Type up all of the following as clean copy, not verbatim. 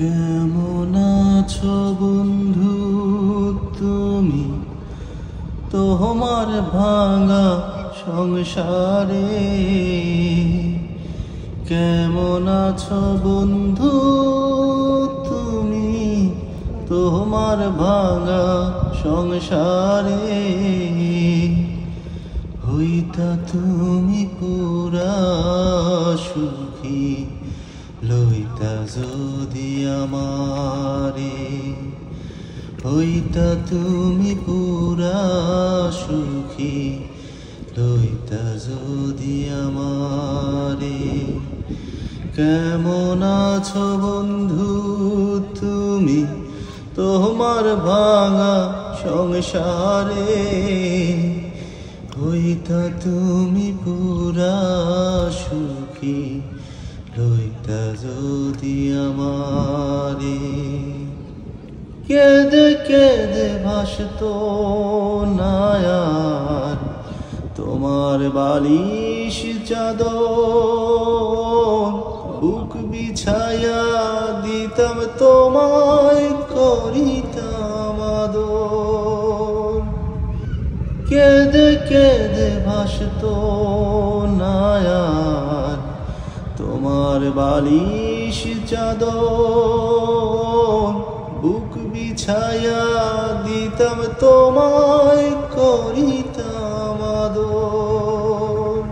কেমন আছো বন্ধু তুমি তোমার ভাঙা সংসারে? কেমন আছো বন্ধু তুমি তোমার ভাঙা সংসারে? হইতা তুমি পুরা সুখী, লইতা যদি আমারে। হইতা তুমি পুরা সুখী, লইতা যদি আমারে। কেমন আছো বন্ধু তুমি তোমার ভাঙা সংসারে? হইতা তুমি পুরা সুখী, লইতা যদি আমারে। কেঁদে কেঁদে ভাসতো নায়ার তোমার বালিশ চাদর, বুক বিছায়া দিতাম তোমায়, করিতাম আদর। কেঁদে কেঁদে ভাসতো নায়ার তোমার বালিশ চাদর, বুক বিছায়া দিতাম তোমায়, করিতাম আদর।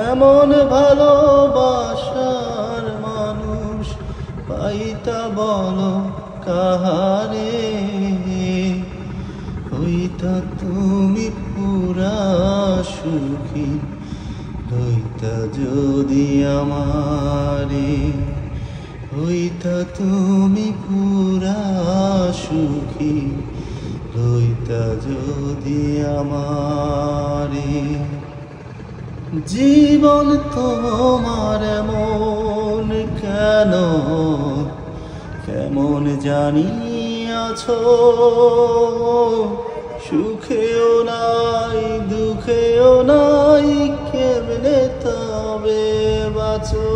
এমন ভালোবাসার মানুষ পাইতা বলো কাহারে? হইতা তুমি পুরা সুখী, লইতা যদি আমারে। হইতা তুমি পুরা সুখী, লইতা যদি আমারে। জীবন তোমার এমন কেন, কেমন জানি আছো? সুখেও নাই দুঃখেও নাই, কেমনে তবে বাঁচো?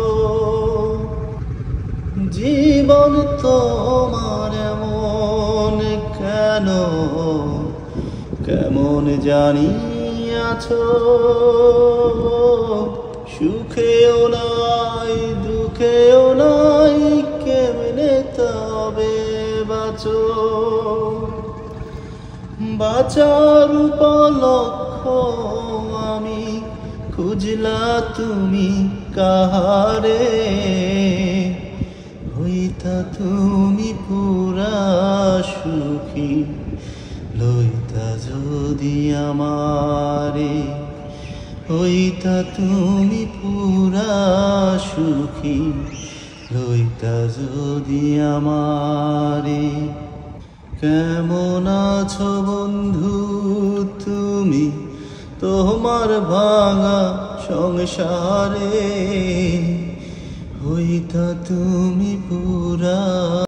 জীবন তোমার এমন কেন, কেমন জানি আছো? সুখেও নাই দুঃখেও নাই, কেমনে তবে বাঁচো? বাঁচার উপলক্ষ আমি খুঁজলা তুমি কাহারে? হইতা তুমি পুরা সুখী, লইতা যদি আমারে। হইতা তুমি পুরা সুখী, লইতা যদি আমারে। কেমন আছো বন্ধু তুমি তোমার ভাঙা সংসারে? হইতা তুমি পুরা